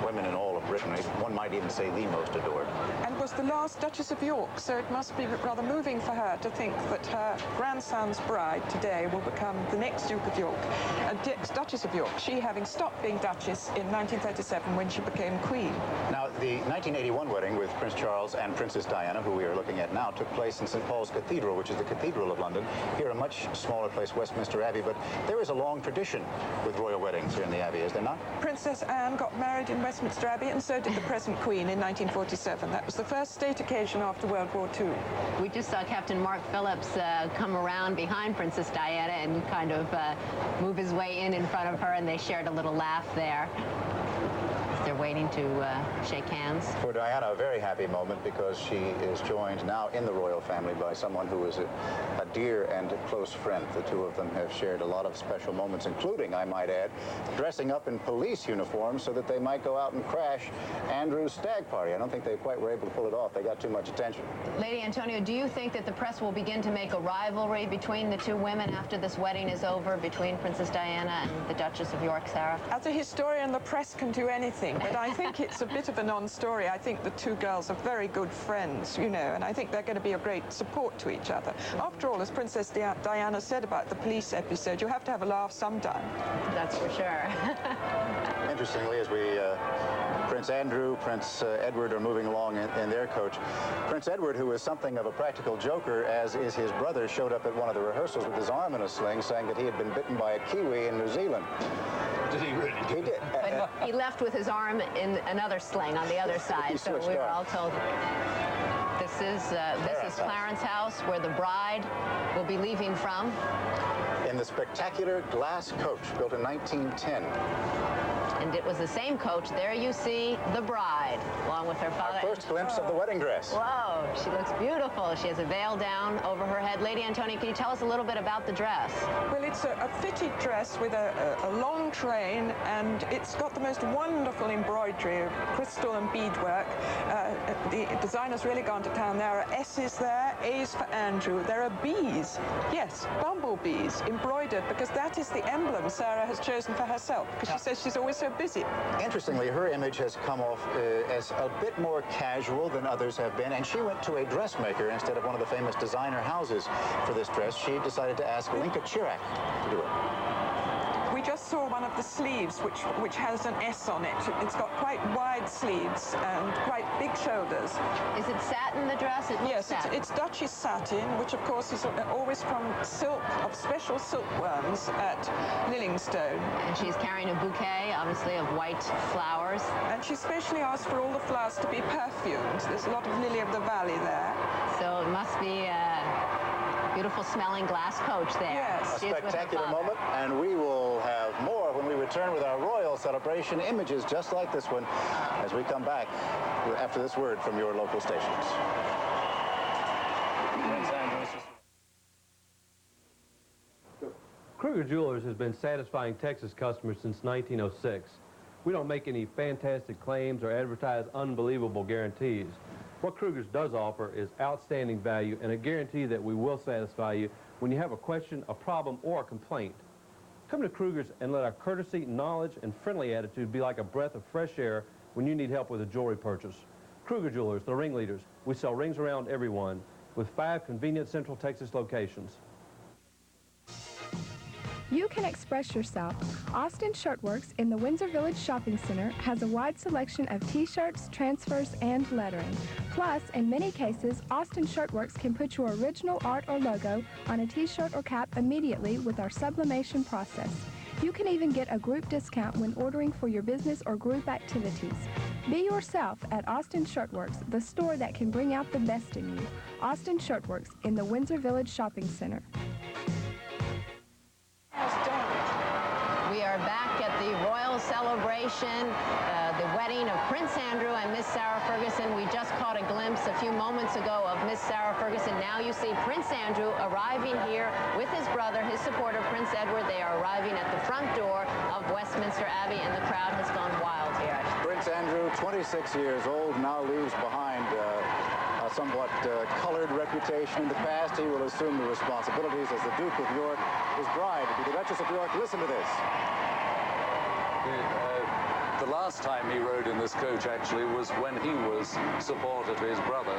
women in all of Britain. One might even say the most adored. And was the last Duchess of York, so it must be rather moving for her to think that her grandson's bride today will become the next Duke of York, Duchess of York, she having stopped being Duchess in 1937 when she became Queen. Now, the 1981 wedding with Prince Charles and Princess Diana, who we are looking at now, took place in St. Paul's Cathedral, which is the Cathedral of London. Here, a much smaller place, Westminster Abbey, but there is a long tradition with royal weddings here in the Abbey, is there not? Princess Anne got married in Westminster Abbey, and so did the present Queen in 1947. That was the first state occasion after World War II. We just saw Captain Mark Phillips come around behind Princess Diana and kind of move his way in front of her, and they shared a little laugh there. They're waiting to shake hands. For Diana, a very happy moment because she is joined now in the royal family by someone who is a dear and a close friend. The two of them have shared a lot of special moments, including, I might add, dressing up in police uniforms so that they might go out and crash Andrew's stag party. I don't think they quite were able to pull it off. They got too much attention. Lady Antonio, do you think that the press will begin to make a rivalry between the two women after this wedding is over, between Princess Diana and the Duchess of York, Sarah? As a historian, the press can do anything, but I think it's a bit of a non-story. I think the two girls are very good friends, you know, and I think they're going to be a great support to each other. After all, as Princess Diana said about the police episode, you have to have a laugh sometime. That's for sure. Interestingly, as we Prince Andrew, Prince Edward are moving along in their coach. Prince Edward, who is something of a practical joker, as is his brother, showed up at one of the rehearsals with his arm in a sling, saying that he had been bitten by a kiwi in New Zealand. Did he really? He did. But he left with his arm in another sling on the other side, so we were all told. This is Clarence House, where the bride will be leaving from. In the spectacular glass coach built in 1910. And it was the same coach. There you see the bride, along with her father. Our first glimpse of the wedding dress. Whoa, she looks beautiful. She has a veil down over her head. Lady Antonia, can you tell us a little bit about the dress? Well, it's a fitted dress with a long train, and it's got the most wonderful embroidery of crystal and beadwork. The designer's really gone to town. There are S's there, A's for Andrew. There are B's, yes, bumblebees, embroidered, because that is the emblem Sarah has chosen for herself, because she says she's always so busy. Interestingly, her image has come off as a bit more casual than others have been, and she went to a dressmaker instead of one of the famous designer houses for this dress. She decided to ask Linka Chirac to do it. We just saw one of the sleeves, which has an S on it. It's got quite wide sleeves and quite big shoulders. Is it satin, the dress? Yes, it's Duchess satin, which of course is always from silk, of special silkworms at Lillingstone. And she's carrying a bouquet, obviously, of white flowers. And she specially asked for all the flowers to be perfumed. There's a lot of lily of the valley there. So it must be beautiful smelling glass coach there. Yes. A spectacular moment, and we will have more when we return with our royal celebration images just like this one as we come back after this word from your local stations. Kruger Jewelers has been satisfying Texas customers since 1906. We don't make any fantastic claims or advertise unbelievable guarantees. What Kruger's does offer is outstanding value and a guarantee that we will satisfy you when you have a question, a problem, or a complaint. Come to Kruger's and let our courtesy, knowledge, and friendly attitude be like a breath of fresh air when you need help with a jewelry purchase. Kruger Jewelers, the ringleaders. We sell rings around everyone with 5 convenient Central Texas locations. You can express yourself. Austin Shirtworks in the Windsor Village Shopping Center has a wide selection of t-shirts, transfers, and lettering. Plus, in many cases, Austin Shirtworks can put your original art or logo on a t-shirt or cap immediately with our sublimation process. You can even get a group discount when ordering for your business or group activities. Be yourself at Austin Shirtworks, the store that can bring out the best in you. Austin Shirtworks in the Windsor Village Shopping Center. We are back at the royal celebration, the wedding of Prince Andrew and Miss Sarah Ferguson. We just caught a glimpse a few moments ago of Miss Sarah Ferguson. Now you see Prince Andrew arriving here with his brother, his supporter, Prince Edward. They are arriving at the front door of Westminster Abbey, and the crowd has gone wild here. Prince Andrew, 26 years old, now leaves behind a somewhat colored reputation. In the past, he will assume the responsibilities as the Duke of York. His bride will be the Duchess of York. Listen to this. The last time he rode in this coach, actually, was when he was supporter to his brother,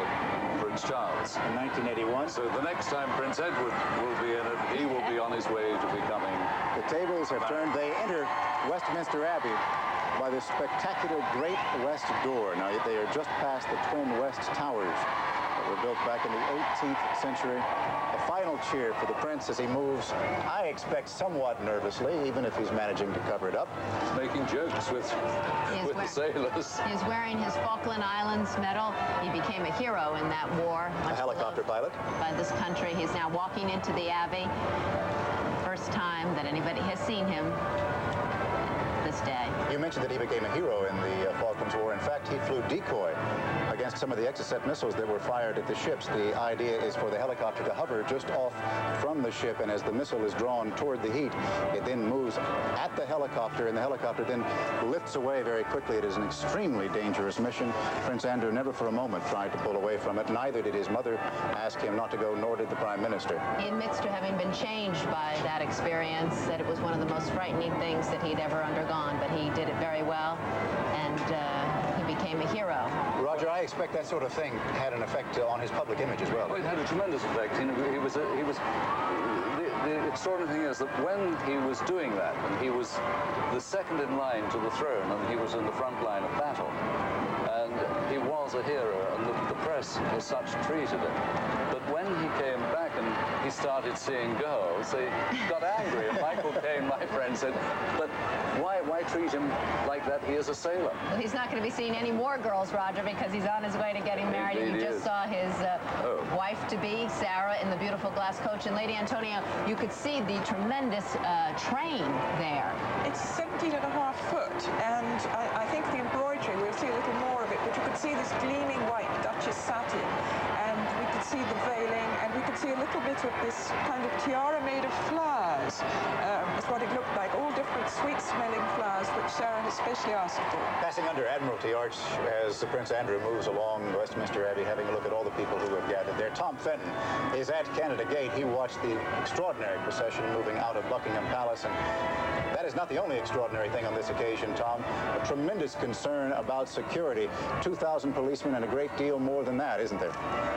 Prince Charles. In 1981. So the next time Prince Edward will be in it, he will be on his way to becoming... The tables have turned. They enter Westminster Abbey by the spectacular Great West Door. Now, they are just past the twin West Towers that were built back in the 18th century. A final cheer for the prince as he moves, I expect somewhat nervously, even if he's managing to cover it up. Making jokes with the sailors. He's wearing his Falkland Islands medal. He became a hero in that war. A helicopter pilot. By this country. He's now walking into the Abbey. First time that anybody has seen him. This this day. You mentioned that he became a hero in the Falklands War. In fact, he flew decoy against some of the Exocet missiles that were fired at the ships. The idea is for the helicopter to hover just off from the ship, and as the missile is drawn toward the heat, it then moves at the helicopter, and the helicopter then lifts away very quickly. It is an extremely dangerous mission. Prince Andrew never for a moment tried to pull away from it. Neither did his mother ask him not to go, nor did the Prime Minister. He admits to having been changed by that experience, that it was one of the most frightening things that he'd ever undergone, but he did it very well, and he became a hero. Roger, I expect that sort of thing had an effect on his public image as well. Well, it had a tremendous effect. You know, the extraordinary thing is that when he was doing that, and he was the second in line to the throne, and he was in the front line of battle, and he was a hero, and the press as such treated him. But when he came back and he started seeing girls, they got angry, and Michael Caine, my friend, said, but why treat him like that? He is a sailor. Well, he's not going to be seeing any more girls, Roger, because he's on his way to getting married. Indeed, and you just saw his wife-to-be, Sarah, in the beautiful glass coach. And Lady Antonia, you could see the tremendous train there. It's 17.5 foot, and I think the embroidery, we'll see a little more of it, but you could see this gleaming white Duchess satin, and we could see the veiling, and we could see a little bit of this kind of tiara made of flowers. Is what it looked like, all different sweet-smelling flowers, which Sarah has specially asked for. Passing under Admiralty Arch as Prince Andrew moves along Westminster Abbey, having a look at all the people who have gathered there. Tom Fenton is at Canada Gate. He watched the extraordinary procession moving out of Buckingham Palace, and that is not the only extraordinary thing on this occasion, Tom. A tremendous concern about security. 2,000 policemen and a great deal more than that, isn't there?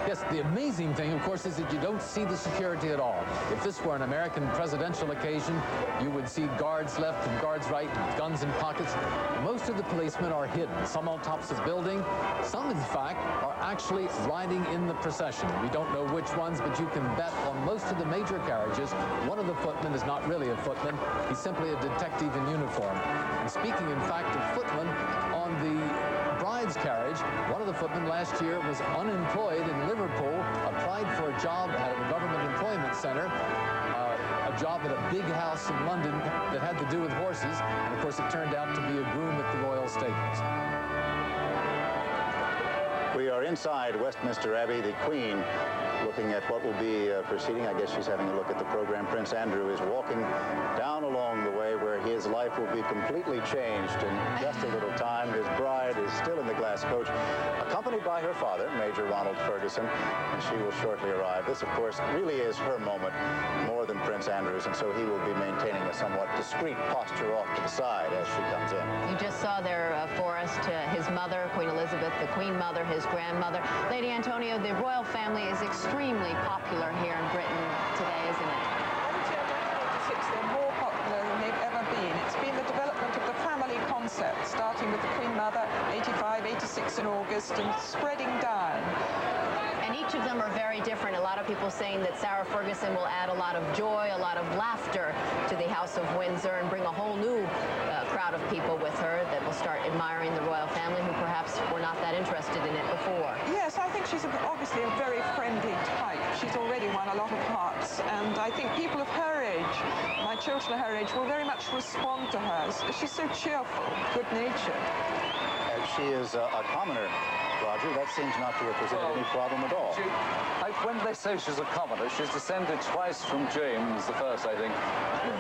Yes, the amazing thing, of course, is that you don't see the security at all. If this were an American presidential occasion, you would see guards left and guards right, with guns in pockets. Most of the policemen are hidden, some on tops of buildings. Some, in fact, are actually riding in the procession. We don't know which ones, but you can bet on most of the major carriages, one of the footmen is not really a footman. He's simply a detective in uniform. And speaking, in fact, of footmen, on the bride's carriage, one of the footmen last year was unemployed in Liverpool, applied for a job at a government employment center, a job at a big house in London that had to do with horses, and of course it turned out to be a groom at the royal stables. We are inside Westminster Abbey. The Queen looking at what will be proceeding. I guess she's having a look at the program. Prince Andrew is walking down along the way where his life will be completely changed in just a little time. His bride is still in the glass coach, accompanied by her father, Major Ronald Ferguson, and she will shortly arrive. This, of course, really is her moment more than Prince Andrew's, and so he will be maintaining a somewhat discreet posture off to the side as she comes in. You just saw there for us his mother, Queen Elizabeth, the Queen Mother, his grandmother. Lady Antonia, the royal family is extremely popular here in Britain today, isn't it? They're more popular than they've ever been. It's been the development of the family concept, starting with the Queen Mother, 85, 86 in August, and spreading down. And each of them are very different. A lot of people saying that Sarah Ferguson will add a lot of joy, a lot of laughter to the House of Windsor and bring a whole new crowd of people with her that will start admiring the royal family who perhaps were not that interested in it before. Yes, I think she's obviously a very friendly type. She's already won a lot of hearts, and I think people of her age, my children of her age, will very much respond to her. She's so cheerful, good-natured. She is a commoner, Roger. That seems not to represent any problem at all. When they say she's a commoner, she's descended twice from James I, I think.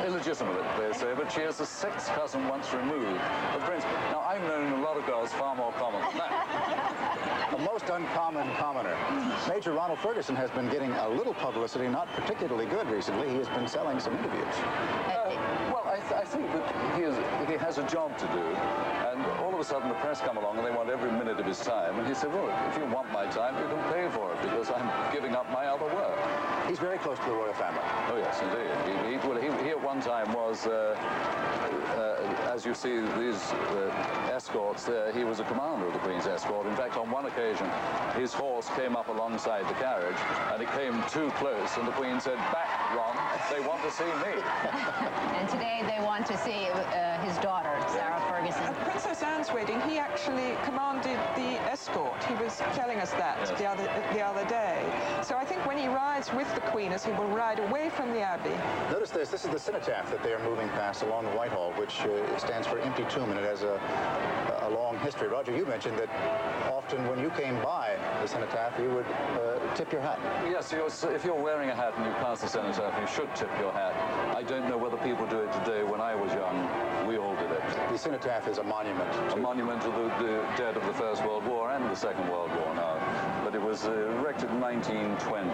Illegitimate, they say, but she is a sixth cousin once removed of Prince. Now, I've known a lot of girls far more common than that. A most uncommon commoner. Major Ronald Ferguson has been getting a little publicity, not particularly good recently. He has been selling some interviews. Well, I think that he has a job to do, and all of a sudden the press come along and they want every minute of his time, and he said, well, if you want my time, you can pay for it, because I'm giving up my other work. He's very close to the royal family. Oh, yes, indeed. He at one time was, as you see these escorts there, he was a commander of the Queen's escort. In fact, on one occasion, his horse came up alongside the carriage, and it came too close, and the Queen said, back, Ron, they want to see me. And today they want to see his daughter, Sarah Ferguson. Ferguson. At Princess Anne's wedding, he actually commanded the escort. He was telling us that the other day. So I think when he rides with the Queen, as he will ride away from the Abbey. Notice this. This is the cenotaph that they are moving past along Whitehall, which stands for Empty Tomb, and it has a long history. Roger, you mentioned that often when you came by the cenotaph, you would tip your hat. Yes, if you're wearing a hat and you pass the cenotaph, you should tip your hat. I don't know whether people do it today. When I was young, we all did it. The cenotaph is a monument. A monument to the dead of the First World War and the Second World War now. But it was erected in 1920.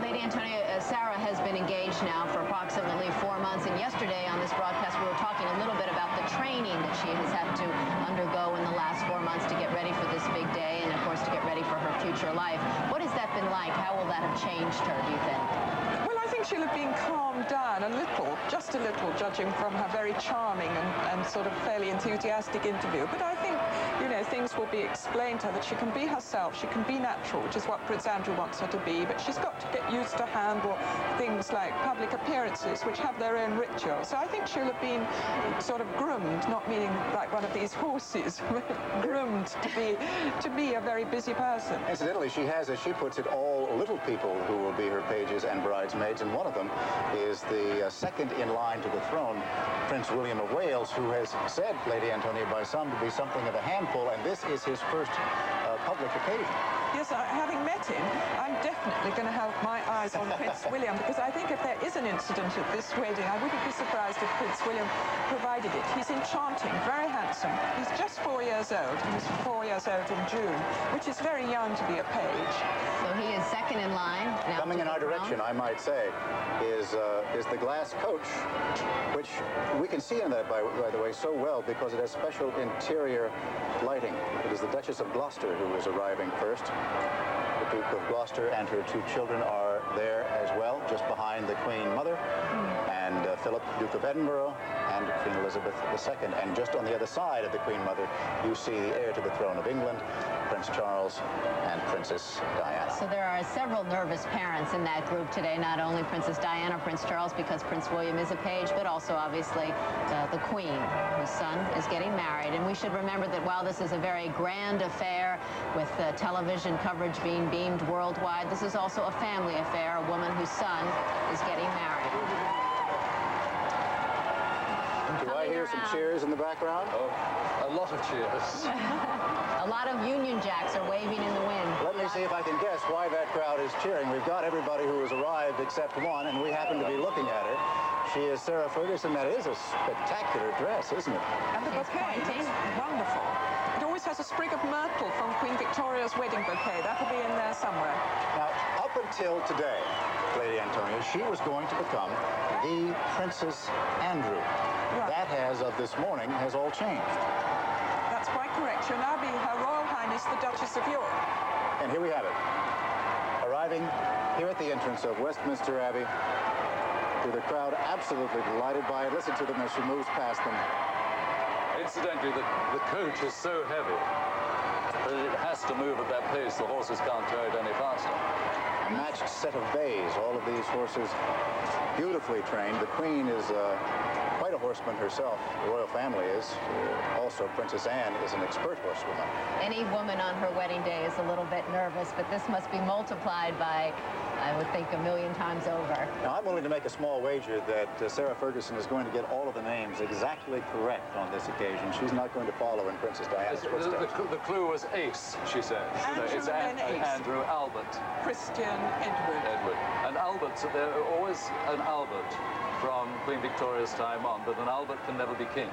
Lady Antonia, Sarah has been engaged now for approximately 4 months, and yesterday on this broadcast we were talking a little bit about the training that she has had to undergo in the last 4 months to get ready for this big day and, of course, to get ready for her future life. What has that been like? How will that have changed her, do you think? Well, I think she'll have been calmed down a little, just a little, judging from her very charming and sort of fairly enthusiastic interview. But I think, you know, things will be explained to her that she can be herself, she can be natural, which is what Prince Andrew wants her to be, but she's got to get used to handle things like public appearances, which have their own rituals. So I think she'll have been sort of groomed, not meaning like one of these horses, groomed to be a very busy person. Incidentally, she has, as she puts it, all little people who will be her pages and bridesmaids, and one of them is the second in line to the throne, Prince William of Wales, who has said, Lady Antonia, by some to be something of a handful, and this is his first public occasion. Yes, having met him, I'm definitely going to have my eyes on Prince William, because I think if there is an incident at this wedding, I wouldn't be surprised if Prince William provided it. He's enchanting, very handsome. He's just 4 years old. He was 4 years old in June, which is very young to be a page. So he is second in line. Now coming in our direction, I might say, is the glass coach, which we can see in that, by the way, so well because it has special interior lighting. It is the Duchess of Gloucester who is arriving first. The Duke of Gloucester and her 2 children are there as well, just behind the Queen Mother, and Philip, Duke of Edinburgh, and Queen Elizabeth II. And just on the other side of the Queen Mother, you see the heir to the throne of England, Prince Charles and Princess Diana. So there are several nervous parents in that group today, not only Princess Diana, Prince Charles, because Prince William is a page, but also obviously the Queen, whose son is getting married. And we should remember that while this is a very grand affair with television coverage being beamed worldwide, this is also a family affair, a woman whose son is getting married. Do I hear some cheers in the background? Oh, a lot of cheers. A lot of Union Jacks are waving in the wind. Let me see if I can guess why that crowd is cheering. We've got everybody who has arrived except one, and we happen to be looking at her. She is Sarah Ferguson. That is a spectacular dress, isn't it? And the bouquet is wonderful. It always has a sprig of myrtle from Queen Victoria's wedding bouquet. That'll be in there somewhere. Now, up until today, Lady Antonia, she was going to become the Princess Andrew. Right. That has, of this morning, has all changed. That's quite correct. She'll now be Her Royal Highness the Duchess of York. And here we have it. Arriving here at the entrance of Westminster Abbey, with the crowd absolutely delighted by it. Listen to them as she moves past them. Incidentally, the coach is so heavy that it has to move at that pace. The horses can't go it any faster. A matched set of bays. All of these horses beautifully trained. The Queen is quite a horseman herself. The royal family is. Also, Princess Anne is an expert horsewoman. Any woman on her wedding day is a little bit nervous, but this must be multiplied by, I would think, 1,000,000 times over. Now, I'm willing to make a small wager that Sarah Ferguson is going to get all of the names exactly correct on this occasion. She's not going to follow in Princess Diana's footsteps. The clue was Ace, she said. It's Andrew, Albert. Christian, Edward. And Albert, there are always an Albert from Queen Victoria's time on, but an Albert can never be king.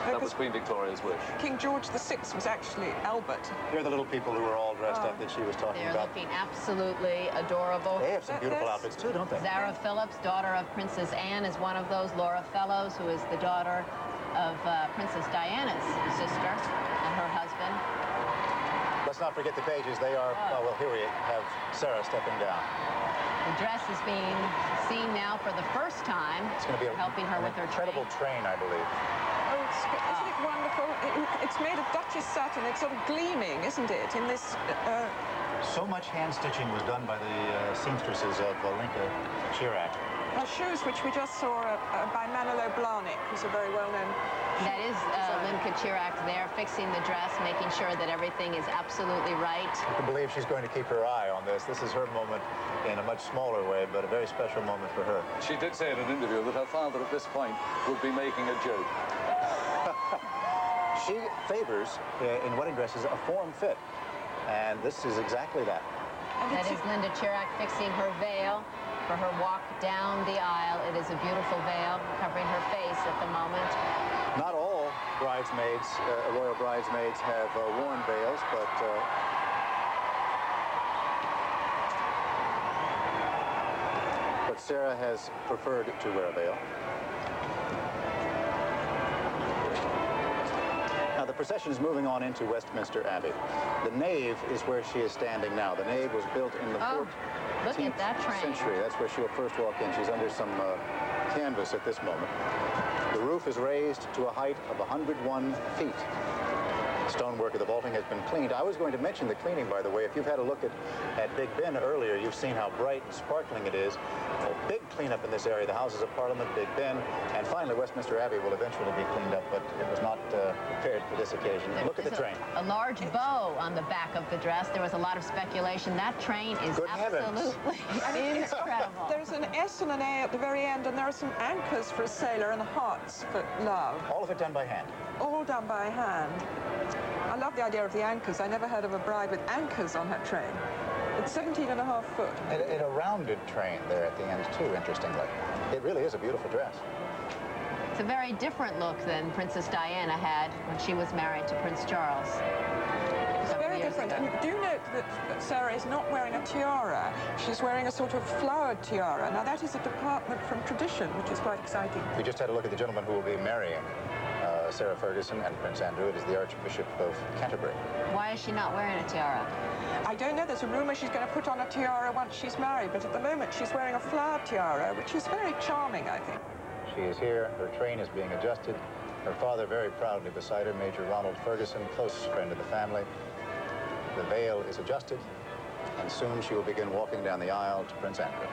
That was Queen Victoria's wish. King George VI was actually Albert. Here are the little people who are all dressed up that she was talking They're about. looking absolutely adorable. They have some beautiful outfits too, don't they? Zara Phillips, daughter of Princess Anne, is one of those. Laura Fellows, who is the daughter of Princess Diana's sister and her husband. Let's not forget the pages. They are, well, here we have Sarah stepping down. The dress is being seen now for the first time. It's going to be helping her with her incredible train, I believe. Oh, isn't it wonderful? It's made of Duchess satin. It's sort of gleaming, isn't it, in this... So much hand stitching was done by the seamstresses of Linka Chirac Her shoes, which we just saw, are by Manolo Blahnik, who's a very well-known... That is Limca Chirac there, fixing the dress, making sure that everything is absolutely right. I can believe she's going to keep her eye on this. This is her moment in a much smaller way, but a very special moment for her. She did say in an interview that her father at this point would be making a joke. She favors, in wedding dresses, a form fit. And this is exactly that. That is Linda Chirac fixing her veil for her walk down the aisle. It is a beautiful veil covering her face at the moment. Not all bridesmaids, royal bridesmaids, have worn veils, but Sarah has preferred to wear a veil. Now, the procession is moving on into Westminster Abbey. The nave is where she is standing now. The nave was built in the 14th century. That's where she'll first walk in. She's under some canvas at this moment. The roof is raised to a height of 101 feet. Stonework of the vaulting has been cleaned. I was going to mention the cleaning, by the way. If you've had a look at Big Ben earlier, you've seen how bright and sparkling it is. A big cleanup in this area, the Houses of Parliament, Big Ben, and finally Westminster Abbey will eventually be cleaned up, but it was not prepared for this occasion. Look at the train. A large bow on the back of the dress. There was a lot of speculation. That train is absolutely incredible. There's an S and an A at the very end, and there are some anchors for a sailor and hearts for love. All of it done by hand? All done by hand. I love the idea of the anchors. I never heard of a bride with anchors on her train. It's 17.5 foot. And a rounded train there at the end, too, interestingly. It really is a beautiful dress. It's a very different look than Princess Diana had when she was married to Prince Charles. It's very different. And do note that Sarah is not wearing a tiara. She's wearing a sort of flowered tiara. Now, that is a department from tradition, which is quite exciting. We just had a look at the gentleman who will be marrying Sarah Ferguson and Prince Andrew. It is the Archbishop of Canterbury. Why is she not wearing a tiara? I don't know. There's a rumor she's going to put on a tiara once she's married, but at the moment she's wearing a flower tiara, which is very charming, I think. She is here. Her train is being adjusted. Her father very proudly beside her, Major Ronald Ferguson, close friend of the family. The veil is adjusted, and soon she will begin walking down the aisle to Prince Andrew.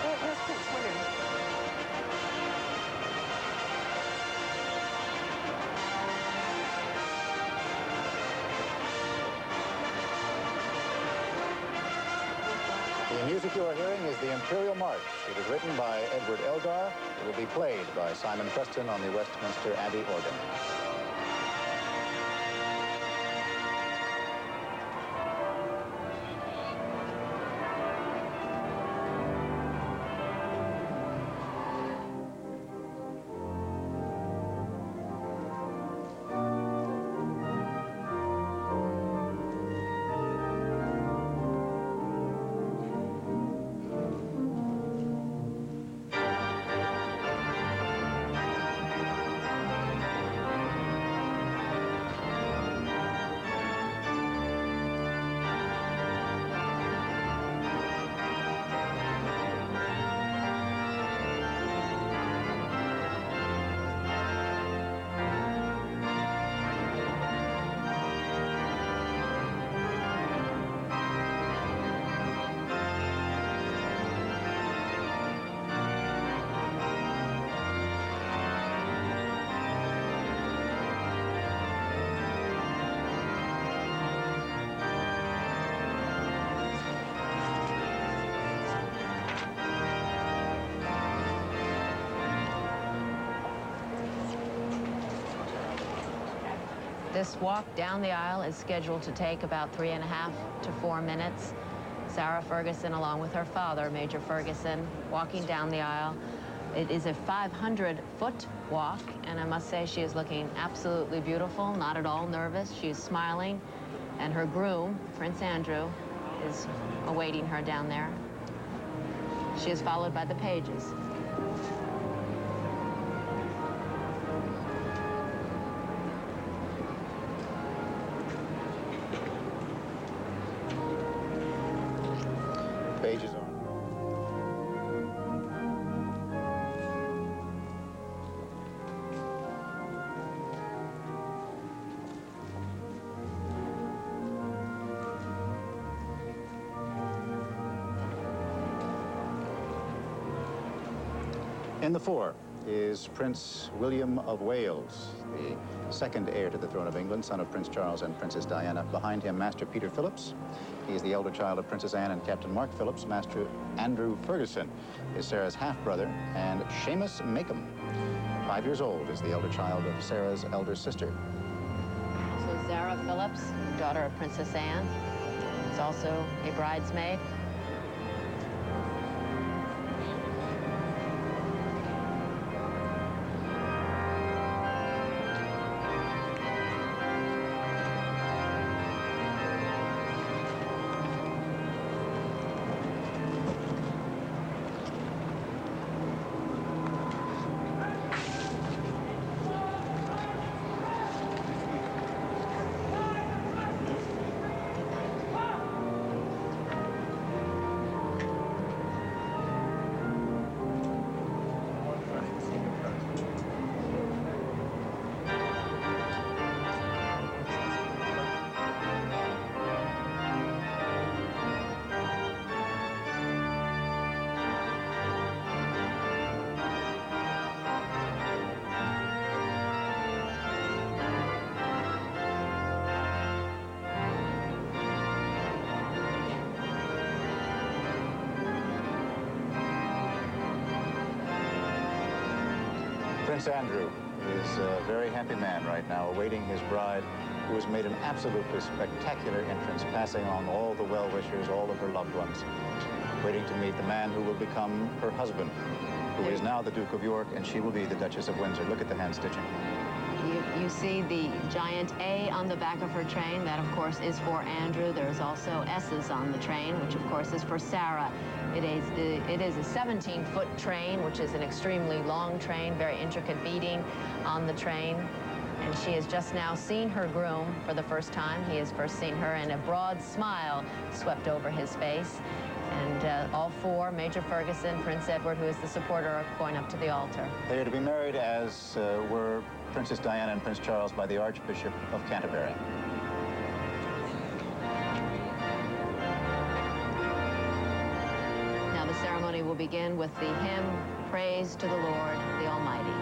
Here's Prince William. The music you are hearing is the Imperial March. It is written by Edward Elgar. It will be played by Simon Preston on the Westminster Abbey organ. This walk down the aisle is scheduled to take about 3.5 to 4 minutes. Sarah Ferguson, along with her father, Major Ferguson, walking down the aisle. It is a 500-foot walk, and I must say she is looking absolutely beautiful, not at all nervous. She is smiling, and her groom, Prince Andrew, is awaiting her down there. She is followed by the pages. Pages on. In the four is Prince William of Wales, the second heir to the throne of England, son of Prince Charles and Princess Diana. Behind him, Master Peter Phillips. He is the elder child of Princess Anne and Captain Mark Phillips. Master Andrew Ferguson is Sarah's half-brother, and Seamus Macomb, 5 years old, is the elder child of Sarah's elder sister. So Zara Phillips, daughter of Princess Anne, is also a bridesmaid. Prince Andrew is a very happy man right now, awaiting his bride, who has made an absolutely spectacular entrance, passing on all the well-wishers, all of her loved ones, waiting to meet the man who will become her husband, who is now the Duke of York, and she will be the Duchess of Windsor. Look at the hand stitching. You see the giant A on the back of her train. That, of course, is for Andrew. There's also S's on the train, which, of course, is for Sarah. It is a 17-foot train, which is an extremely long train, very intricate beading on the train. And she has just now seen her groom for the first time. He has first seen her, and a broad smile swept over his face. And all four, Major Ferguson, Prince Edward, who is the supporter, are going up to the altar. They are to be married, as were Princess Diana and Prince Charles, by the Archbishop of Canterbury. Now the ceremony will begin with the hymn, Praise to the Lord, the Almighty.